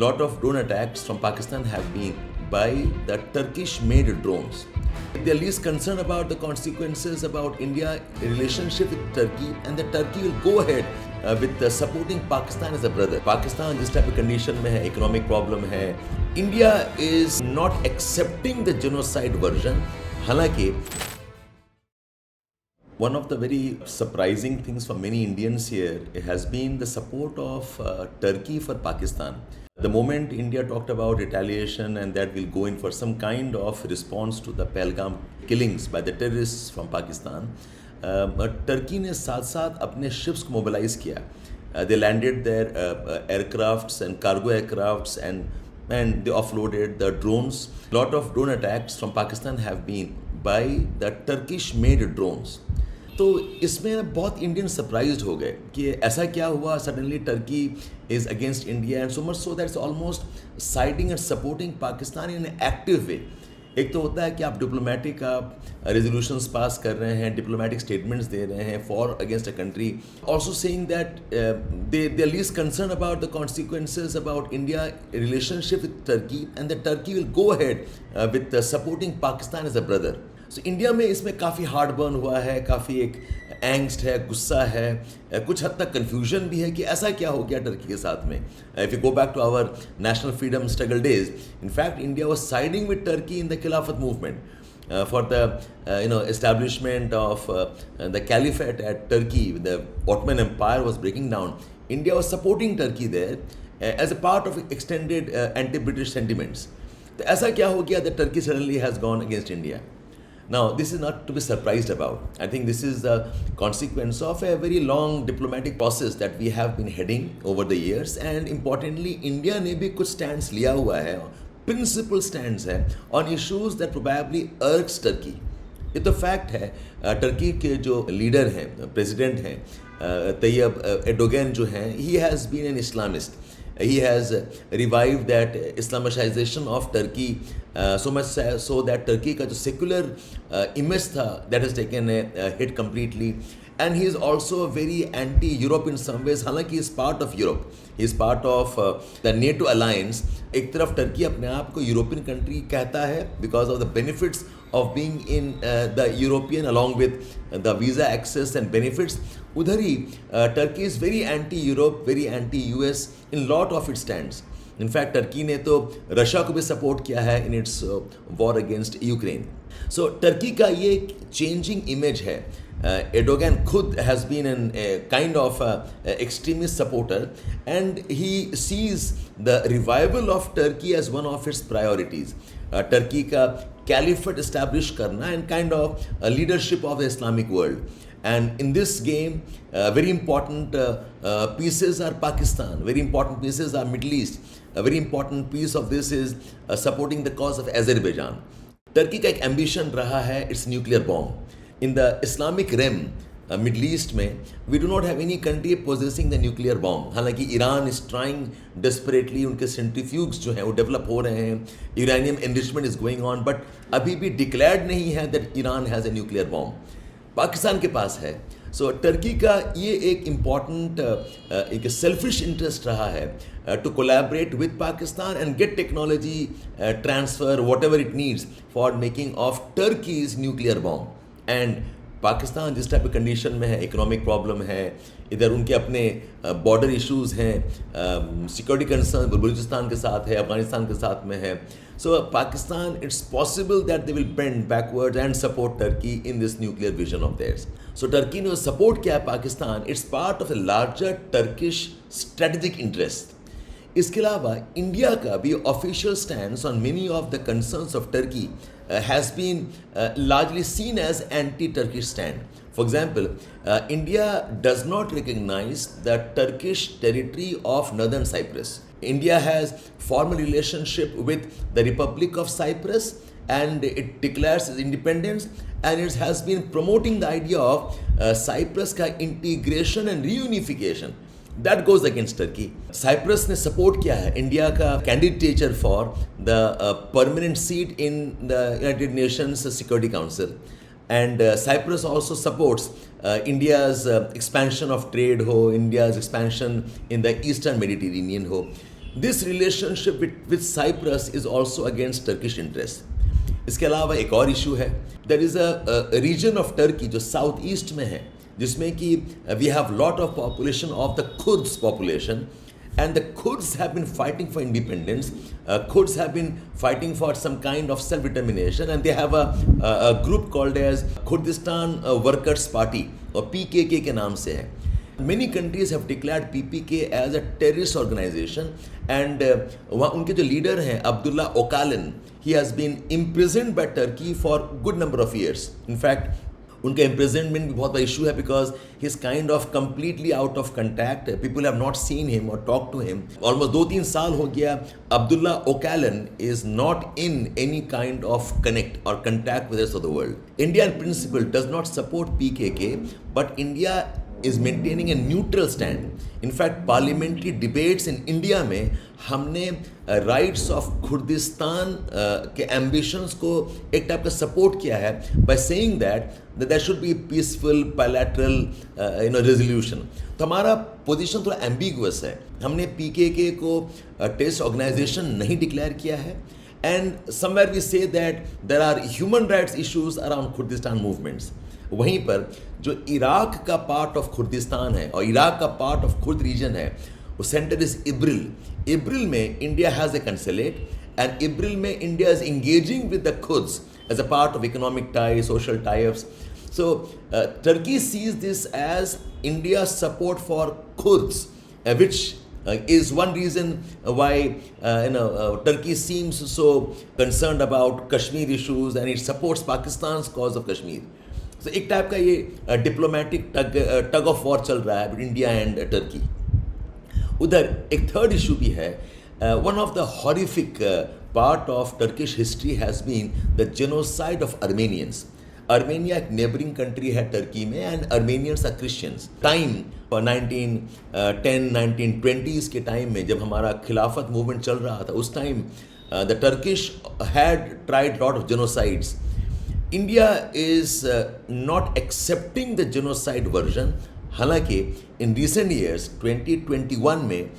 Lot of drone attacks from Pakistan have been by the Turkish-made drones. They're least concerned about the consequences about India relationship with Turkey, and that Turkey will go ahead with supporting Pakistan as a brother. Pakistan जिस type of condition में है, economic problem है, India is not accepting the genocide version. हालांकि one of the very surprising things for many Indians here has been the support of Turkey for Pakistan. The moment India talked about retaliation and that we'll go in for some kind of response to the Pahalgam killings by the terrorists from Pakistan, Turkey ने साथ साथ अपने ships को mobilize किया. They landed their aircrafts and cargo aircrafts and they offloaded the drones. Lot of drone attacks from Pakistan have been by the Turkish-made drones. तो इसमें बहुत Indian surprised हो गए कि ऐसा क्या हुआ suddenly Turkey is against India and so much so that's almost siding and supporting Pakistan in active way. एक तो होता है कि आप डिप्लोमेटिक आप रेजोल्यूशंस पास कर रहे हैं, डिप्लोमेटिक स्टेटमेंट्स दे रहे हैं for against a country, also saying that they are least concern about the consequences about India relationship with Turkey and the Turkey will go ahead with supporting Pakistan as a brother. So India में इसमें काफ़ी hard burn हुआ है, काफ़ी एक angst है, गुस्सा है, कुछ हद तक कन्फ्यूजन भी है कि ऐसा क्या हो गया टर्की के साथ में. If you go back to our national freedom struggle days, in fact India was siding with Turkey in the Khilafat movement for the establishment of the caliphate at Turkey. The Ottoman Empire was breaking down. India was supporting Turkey there as a part of extended anti-British sentiments. तो ऐसा क्या हो गया that Turkey suddenly has gone against India? Now, this is not to be surprised about. I think this is the consequence of a very long diplomatic process that we have been heading over the years. And importantly, India ने भी कुछ stands लिया हुआ है, principal stands है on issues that probably irks Turkey. ये तो fact है. टर्की के जो लीडर हैं, प्रेसिडेंट हैं, तैयब एर्डोगन जो हैं, he has been an Islamist. He has revived that Islamization of Turkey so much so that Turkey का जो secular image था that has taken a hit completely, and he is also very anti-Europe in some ways. हालांकि he is part of Europe, he is part of the NATO alliance. एक तरफ Turkey अपने आप को European country कहता है because of the benefits of being in the European along with the visa access and benefits. उधर ही Turkey is very anti Europe, very anti US in lot of its stands. In fact Turkey ने तो Russia को भी support किया है in its war against Ukraine. So Turkey का ये चेंजिंग इमेज है. Erdogan खुद has been a kind of extremist supporter, and he sees the revival of Turkey as one of its priorities. Turkey का caliphate establish करना and kind of leadership of the Islamic world. And in this game, very important pieces are Pakistan, very important pieces are Middle East, a very important piece of this is supporting the cause of Azerbaijan. Turkey का एक ambition रहा है its nuclear bomb. In the Islamic realm, Middle East में, we do not have any country possessing the nuclear bomb. हालांकि Iran is trying desperately, उनके centrifuges जो हैं वो develop हो रहे हैं, uranium enrichment is going on, but अभी भी declared नहीं है that Iran has a nuclear bomb. Pakistan के पास है. सो टर्की का ये एक इम्पॉर्टेंट एक सेल्फिश इंटरेस्ट रहा है to collaborate with Pakistan and get technology transfer whatever it needs for making of Turkey's nuclear bomb. And Pakistan जिस टाइप की कंडीशन में है, इकोनॉमिक प्रॉब्लम है, इधर उनके अपने बॉर्डर इश्यूज़ हैं, सिक्योरिटी कंसर्न बलूचिस्तान के साथ है, अफगानिस्तान के साथ में है. So Pakistan, it's possible that they will bend backward and support Turkey in this nuclear vision of theirs. So Turkey ने सपोर्ट किया है Pakistan. It's part of a larger Turkish strategic interest. इसके अलावा इंडिया का भी official stand on many of the concerns of Turkey has been largely seen as anti-Turkish stand. For example, India does not recognize the Turkish territory of Northern Cyprus. India has formal relationship with the Republic of Cyprus and it declares its independence, and it has been promoting the idea of Cyprus का integration and reunification. That goes against Turkey. Cyprus ने support किया है India का candidature for the permanent seat in the United Nations Security Council. And Cyprus also supports India's expansion of trade ho, India's expansion in the Eastern Mediterranean ho. This relationship with Cyprus is also against Turkish interests. इसके अलावा एक और issue है, there is a region of Turkey जो south east में है, जिसमें कि we have lot of population of the Kurds population, and the Kurds have been fighting for independence. Kurds have been fighting for some kind of self-determination, and they have a group called as Kurdistan Workers Party or PKK के नाम से है. Many countries have declared PPK as a terrorist organization, and वहाँ उनके जो leader हैं Abdullah ओकालन, he has been imprisoned by Turkey for good number of years. In fact, उनका imprisonment भी बहुत बड़ा इशू है because he is kind of completely out of contact. People have not seen him or talked to him. Almost 2-3 साल हो गया. Abdullah Öcalan is not in any kind of connect or contact with the rest of the world. India in principle does not support PKK, but India is maintaining a neutral stand. In fact, parliamentary debates in India में हमने rights of Kurdistan के ambitions को एक type का support किया है by saying that there should be peaceful bilateral resolution. तो हमारा पोजीशन थोड़ा एम्बिगुअस है. हमने पीकेके को टेररिस्ट ऑर्गेनाइजेशन नहीं डिक्लेयर किया है, and somewhere we say that there are human rights issues around Kurdistan movements. वहीं पर जो इराक का पार्ट ऑफ खुर्दिस्तान है और इराक का पार्ट ऑफ खुर्द रीजन है, वो सेंटर इज इब्रिल. इब्रिल में India has a consulate, and Erbil में India is engaging with the Kurds as a part of economic ties, social tie-ups. So Turkey sees this as India's support for Kurds, which is one reason why Turkey seems so concerned about Kashmir issues, and it supports Pakistan's cause of Kashmir. So एक type का ये diplomatic tug of war चल रहा है between India and Turkey. उधर एक third issue भी है. One of the horrific part of Turkish history has been the genocide of Armenians. Armenia एक neighboring country है टर्की में, and Armenians are Christians. Time 1910, 1920s के टाइम में जब हमारा खिलाफत मूवमेंट चल रहा था, उस time the Turkish had tried lot of genocides. India is not accepting the genocide version. हालांकि in recent years 2021 में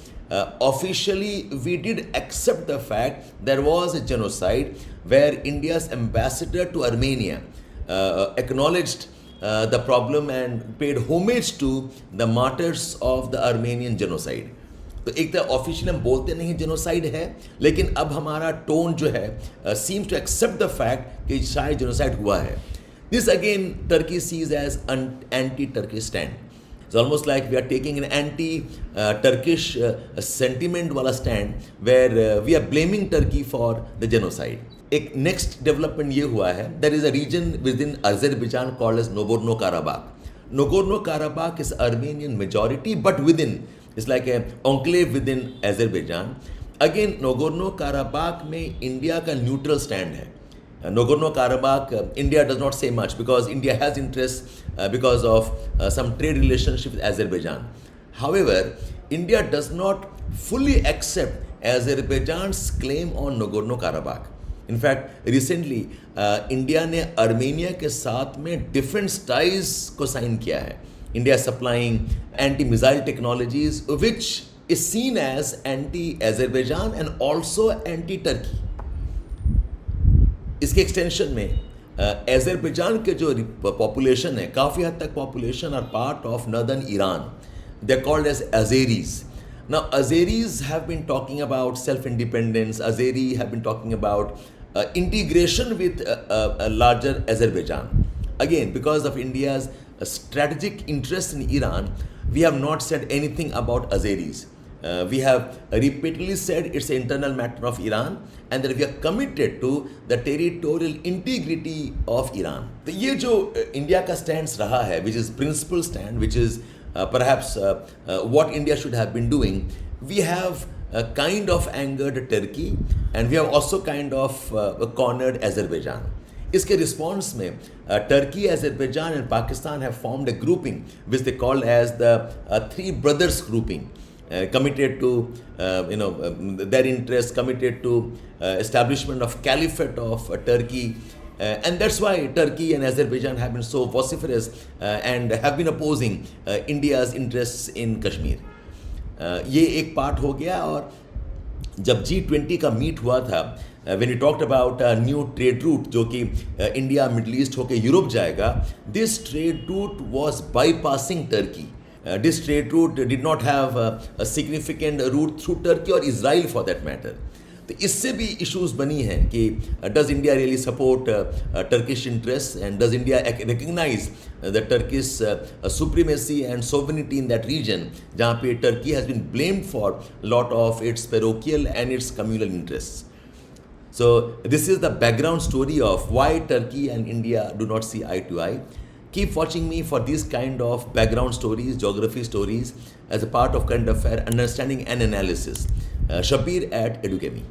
officially we did accept the fact there was a genocide where India's ambassador to Armenia acknowledged the problem and paid homage to the martyrs of the Armenian genocide. तो एक तरह official हम बोलते नहीं genocide है, लेकिन अब हमारा टोन जो है seems to accept the fact कि शायद जेनोसाइड हुआ है. This again Turkey sees as anti Turkey stand. It's almost like we are taking an anti-Turkish sentiment wala stand where we are blaming Turkey for the genocide. एक next development ये हुआ है. There is a region within Azerbaijan called as Nagorno-Karabakh. Nagorno-Karabakh is Armenian majority, but within, it's like a enclave within Azerbaijan. Again, Nagorno-Karabakh में India का neutral stand है. Nagorno-Karabakh, India does not say much because India has interests because of some trade relationship with Azerbaijan. However, India does not fully accept Azerbaijan's claim on Nagorno-Karabakh. In fact, recently India ने Armenia के साथ में defense ties को sign किया है. India is supplying anti-missile technologies which is seen as anti-Azerbaijan and also anti-Turkey. इसके extension में Azerbaijan के जो पॉपुलेशन है, काफ़ी हद तक population are part of northern Iran. They are called as Azeris. Now Azeris have been talking about self independence. Azeri have been talking about integration with larger Azerbaijan. Again because of India's strategic interest in Iran, we have not said anything about Azeris. We have repeatedly said it's an internal matter of Iran and that we are committed to the territorial integrity of Iran. तो ये जो India का stand रहा है, which is principal stand, which is perhaps what India should have been doing, we have kind of angered Turkey and we have also kind of cornered Azerbaijan. इसके response में Turkey, Azerbaijan and Pakistan have formed a grouping which they called as the three brothers grouping, committed to their interests, committed to establishment of caliphate of Turkey, and that's why Turkey and Azerbaijan have been so vociferous and have been opposing India's interests in Kashmir. ये एक part हो गया. और जब G20 का meet हुआ था, when we talked about a new trade route जो कि इंडिया मिडल ईस्ट होके यूरोप जाएगा, this trade route was bypassing Turkey. This trade route did not have a significant route through Turkey or Israel for that matter. तो इससे भी issues बनी हैं कि does India really support Turkish interest and does India recognise the Turkish supremacy and sovereignty in that region, जहाँ पे Turkey has been blamed for lot of its parochial and its communal interests. So this is the background story of why Turkey and India do not see eye to eye. Keep watching me for these kind of background stories, geography stories as a part of current affair understanding and analysis. Shabir at Edukemi.